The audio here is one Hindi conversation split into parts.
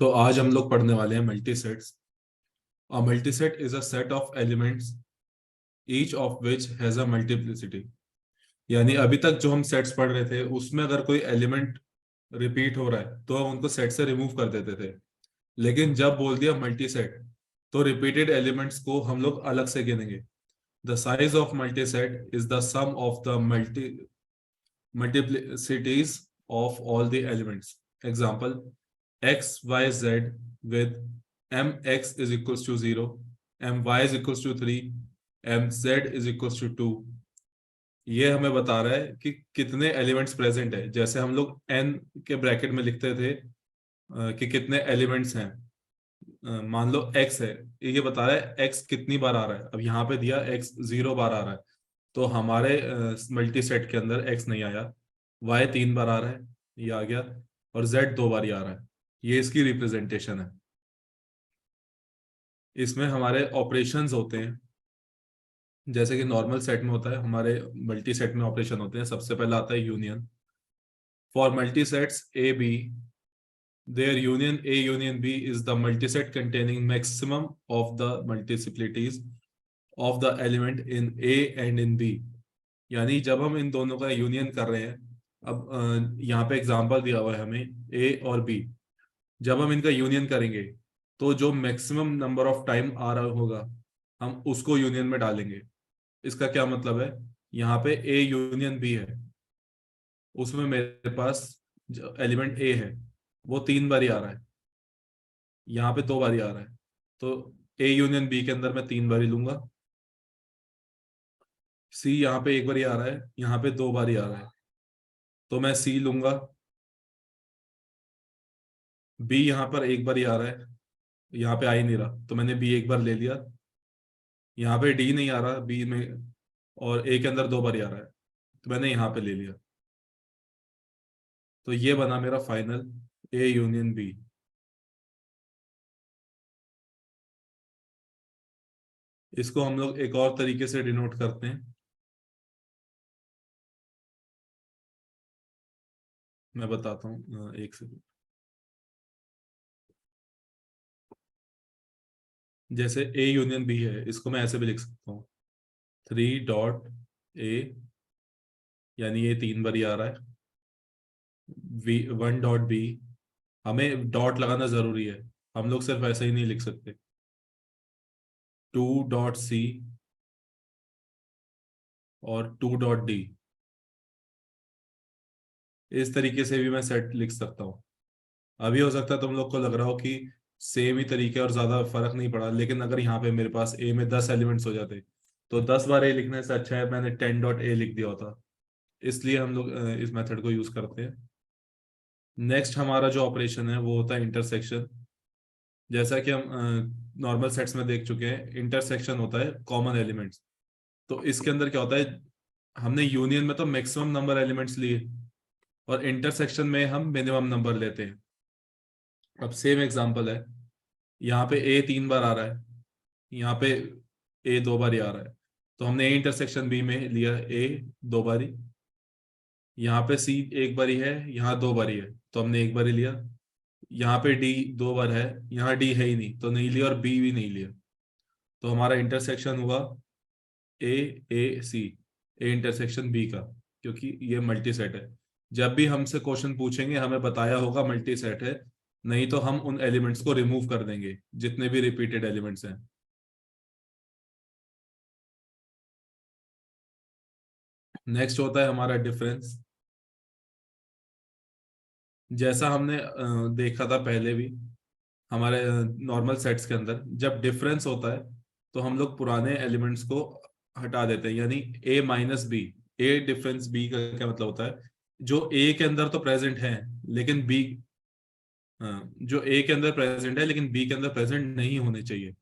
तो आज हम लोग पढ़ने वाले हैं multi sets. A multi set is a set of elements each of which has a multiplicity. यानी अभी तक जो हम सेट्स पढ़ रहे थे उसमें अगर कोई एलिमेंट रिपीट हो रहा है तो हम उनको सेट से रिमूव कर देते थे। लेकिन जब बोल दिया मल्टी सेट तो रिपीटेड एलिमेंट्स को हम लोग अलग से गिनेंगे। The size of multi set is the sum of the multiplicities of all the elements. Example, x, y, z with mx is equals to 0, my is equals to 3, mz is equals to 2। ये हमें बता रहा है कि कितने एलिमेंट्स प्रेजेंट है। जैसे हम लोग n के ब्रैकेट में लिखते थे कि कितने एलिमेंट्स हैं। मान लो x है, ये बता रहा है x कितनी बार आ रहा है। अब यहाँ पे दिया x 0 बार आ रहा है, तो हमारे मल्टी सेट के अंदर x नहीं आया। y 3 बार आ रहा है, ये आ गया। और z 2 बार ही आ रहा है, ये इसकी रिप्रेजेंटेशन है। इसमें हमारे ऑपरेशंस होते हैं जैसे कि नॉर्मल सेट में होता है, हमारे मल्टी सेट में ऑपरेशन होते हैं। सबसे पहला आता है union. For multi sets A B, their union A union B is the multiset containing maximum of the multiplicities of the element in A and in B। यानी जब हम इन दोनों का यूनियन कर रहे हैं, अब यहाँ पे एग्जांपल दिया हुआ है हमें A और B। जब हम इनका यूनियन करेंगे तो जो मैक्सिमम नंबर ऑफ टाइम आ रहा होगा हम उसको यूनियन में डालेंगे। इसका क्या मतलब है, यहाँ पे A यूनियन B है, उसमें मेरे पास जो एलिमेंट A है वो 3 बार ही आ रहा है, यहाँ पे 2 बार ही आ रहा है। तो A यूनियन B के अंदर मैं 3 बार ही लूंगा। C यहाँ पे 1 बार ही आ रहा है, यहाँ पे 2 बार ही आ रहा है, तो मैं C लूंगा। B यहाँ पर 1 बार ही आ रहा है, यहाँ पे आ ही नहीं रहा, तो मैंने B 1 बार ले लिया। यहाँ पे D नहीं आ रहा B में, और A के अंदर 2 बार ही आ रहा है, तो मैंने यहाँ पे ले लिया। तो ये बना मेरा फाइनल A यूनियन B। इसको हम लोग एक और तरीके से डिनोट करते हैं, मैं बताता हूँ एक सेकंड। जैसे A यूनियन B है, इसको मैं ऐसे भी लिख सकता हूँ 3 डॉट A, यानी ये 3 बार ही आ रहा है। 1 डॉट B, हमें डॉट लगाना जरूरी है, हम लोग सिर्फ ऐसे ही नहीं लिख सकते। 2 डॉट C और 2 डॉट D, इस तरीके से भी मैं सेट लिख सकता हूँ। अभी हो सकता है तुम लोग को लग रहा हो कि सेम ही तरीके और ज्यादा फर्क नहीं पड़ा, लेकिन अगर यहाँ पे मेरे पास A में 10 एलिमेंट्स हो जाते तो 10 बार A लिखने से अच्छा है मैंने 10 डॉट A लिख दिया होता। इसलिए हम लोग इस मेथड को यूज करते हैं। नेक्स्ट हमारा जो ऑपरेशन है वो होता है इंटरसेक्शन। जैसा कि हम नॉर्मल सेट्स में देख चुके हैं, इंटरसेक्शन होता है कॉमन एलिमेंट्स। तो इसके अंदर क्या होता है, हमने यूनियन में तो मैक्सिमम नंबर एलिमेंट्स लिए और इंटरसेक्शन में हम मिनिमम नंबर लेते हैं। अब सेम एग्जांपल है, यहाँ पे A 3 बार आ रहा है, यहाँ पे A 2 बार ही आ रहा है, तो हमने A इंटरसेक्शन B में लिया A 2 बारी। यहाँ पे C 1 बारी है, यहाँ 2 बारी है, तो हमने 1 बार ही लिया। यहाँ पे D 2 बार है, यहाँ D है ही नहीं तो नहीं लिया, और B भी नहीं लिया। तो हमारा इंटरसेक्शन हुआ A A C, A intersection B का, क्योंकि ये मल्टी सेट है। जब भी हमसे क्वेश्चन पूछेंगे हमें बताया होगा मल्टी सेट है, नहीं तो हम उन एलिमेंट्स को रिमूव कर देंगे जितने भी रिपीटेड एलिमेंट्स हैं। नेक्स्ट होता है हमारा डिफरेंस। जैसा हमने देखा था पहले भी, हमारे नॉर्मल सेट्स के अंदर जब डिफरेंस होता है तो हम लोग पुराने एलिमेंट्स को हटा देते हैं, यानी A-B। ए डिफरेंस B का क्या मतलब होता है, जो A के अंदर तो प्रेजेंट है लेकिन B, जो A के अंदर प्रेजेंट है लेकिन B के अंदर प्रेजेंट नहीं होने चाहिए।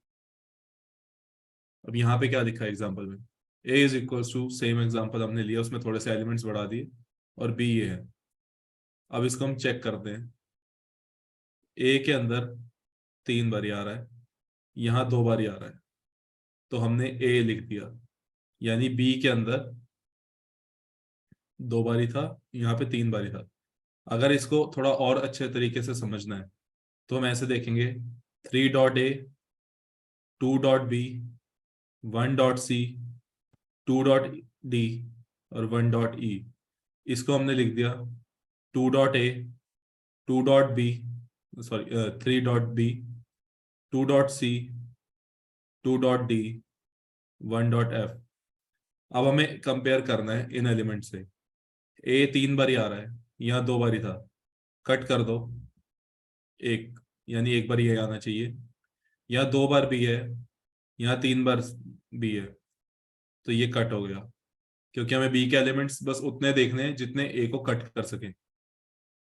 अब यहाँ पे क्या लिखा है एग्जाम्पल में, A is equal to, same example हमने लिया उसमें थोड़े से एलिमेंट्स बढ़ा दिए, और B ये है। अब इसको हम चेक करते हैं। A के अंदर 3 बारी आ रहा है, यहाँ 2 बारी आ रहा है, तो हमने A लिख दिया। यानी B के अंदर 2 बारी था, यहाँ पे 3 बारी था। अगर इसको थोड़ा और अच्छे तरीके से समझना है तो हम ऐसे देखेंगे 3.a, 2.b, 1.c, 2.d और 1.e। इसको हमने लिख दिया 2.a, 2.b, sorry 3.b, 2.c, 2.d, 1.f। अब हमें कंपेयर करना है इन एलिमेंट से। ए 3 बार ही आ रहा है, यहाँ 2 बार ही था, कट कर दो एक, यानी एक बार ये आना चाहिए। यहाँ 2 बार भी है, यहाँ 3 बार भी है, तो ये कट हो गया, क्योंकि हमें बी के एलिमेंट्स बस उतने देखने हैं जितने ए को कट कर सकें।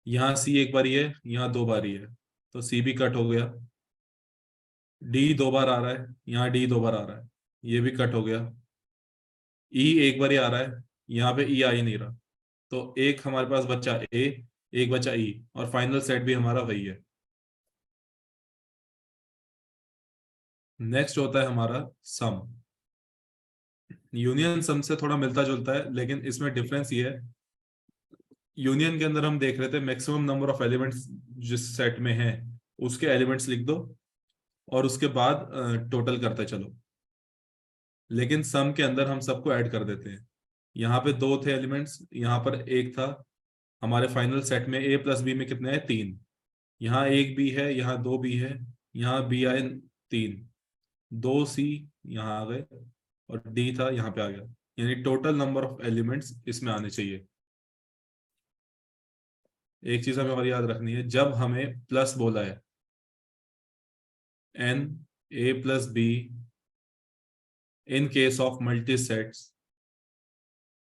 यहाँ सी एक बार ही है, यहाँ 2 बार ही है, तो सी भी कट हो गया। डी 2 बार आ रहा है, यहाँ डी 2 बार आ रहा है, ये भी कट हो गया। ई एक बार ही आ रहा है, यहाँ पे ई आ ही नहीं रहा, तो एक हमारे पास बचा ए, एक बचा ई, और फाइनल सेट भी हमारा वही है। नेक्स्ट होता है हमारा सम। यूनियन सम से थोड़ा मिलता जुलता है, लेकिन इसमें डिफरेंस ये है, यूनियन के अंदर हम देख रहे थे मैक्सिमम नंबर ऑफ एलिमेंट्स जिस सेट में है उसके एलिमेंट्स लिख दो और उसके बाद टोटल करते चलो। लेकिन सम के अंदर हम सबको ऐड कर देते हैं। यहाँ पे 2 थे एलिमेंट्स, यहाँ पर एक था। हमारे फाइनल सेट में ए प्लस बी में कितने हैं? 3। यहाँ एक बी है, यहाँ 2 बी है, यहाँ बी आए 3, 2 सी यहाँ आ गए, और डी था यहाँ पे आ गया। यानी टोटल नंबर ऑफ एलिमेंट्स इसमें आने चाहिए। एक चीज हमें और याद रखनी है, जब हमें प्लस बोला है, n A plus B in case of multisets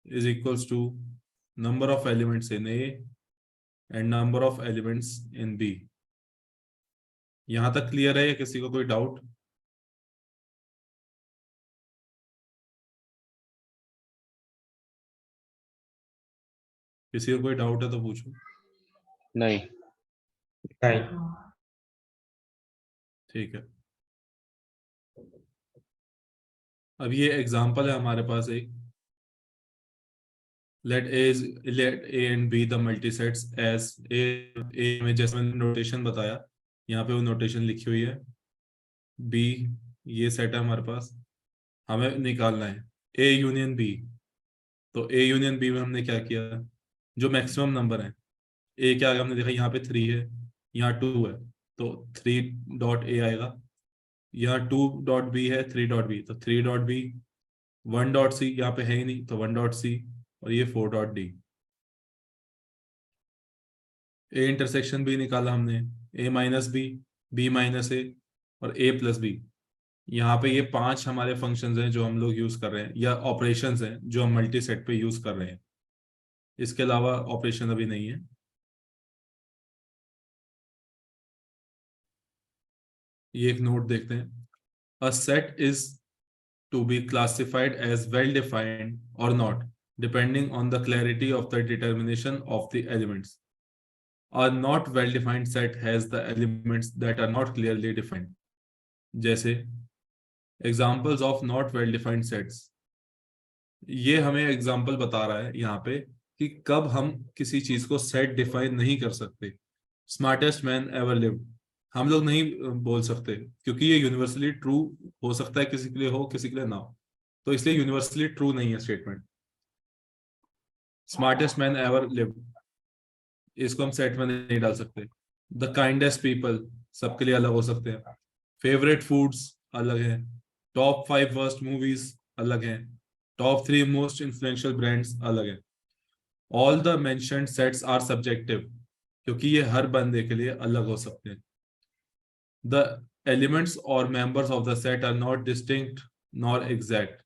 is equals to number of elements in A and number of elements in B। यहां तक क्लियर है या किसी को कोई डाउट? किसी को कोई डाउट है तो पूछो। नहीं। नहीं। ठीक है, अब ये एग्जांपल है हमारे पास एक। let a and b the multisets as a में जैसे मैंने नोटेशन बताया, यहाँ पे वो नोटेशन लिखी हुई है। b ये सेट है हमारे पास, हमें निकालना है a यूनियन b। तो a यूनियन b में हमने क्या किया, जो मैक्सिमम नंबर है, ए क्या आएगा हमने देखा, यहाँ पे 3 है, यहाँ 2 है, तो 3.a आएगा। यहाँ 2.b है, 3.b, तो 3.b। 1.c यहाँ पे है ही नहीं, तो 1.c, और ये 4.d। ए इंटरसेक्शन भी निकाला हमने, a माइनस बी, बी माइनस ए, और a प्लस बी। यहाँ पे ये 5 हमारे फंक्शंस हैं जो हम लोग यूज कर रहे हैं, या ऑपरेशंस हैं जो हम मल्टी सेट पे यूज कर रहे हैं। इसके अलावा ऑपरेशन अभी नहीं है। ये एक नोट देखते हैं, a set is to be classified as well defined or not, depending on the clarity of the determination of the elements. A not well defined set has the elements that are not clearly defined. जैसे examples of not well defined sets, ये हमें एग्जाम्पल बता रहा है यहाँ पे कि कब हम किसी चीज को सेट डिफाइन नहीं कर सकते। स्मार्टेस्ट मैन एवर लिव्ड हम लोग नहीं बोल सकते, क्योंकि ये यूनिवर्सली ट्रू हो सकता है, किसी के लिए हो किसी के लिए ना हो, तो इसलिए यूनिवर्सली ट्रू नहीं है statement. Smartest man ever lived, इसको हम सेट में नहीं डाल सकते। द काइंडेस्ट पीपल सबके लिए अलग हो सकते हैं। फेवरेट फूड्स अलग हैं। टॉप 5 वर्स्ट मूवीज अलग हैं। टॉप 3 मोस्ट इन्फ्लुएंशियल ब्रांड्स अलग हैं। All the mentioned sets are subjective, क्योंकि ये हर बंदे के लिए अलग हो सकते हैं। द एलिमेंट्स और members of the set are not distinct nor exact.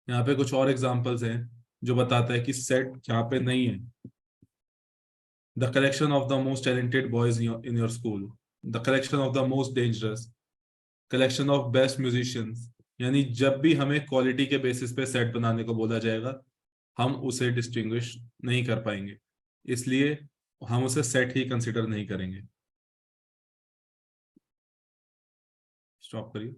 यहाँ पे कुछ और एग्जांपल्स हैं जो बताता है कि सेट यहाँ पे नहीं है। The collection of the most talented boys in your school, the collection of the most dangerous, collection of best musicians. यानी जब भी हमें क्वालिटी के बेसिस पे सेट बनाने को बोला जाएगा, हम उसे डिस्टिंग्विश नहीं कर पाएंगे, इसलिए हम उसे सेट ही कंसिडर नहीं करेंगे। स्टॉप करिए।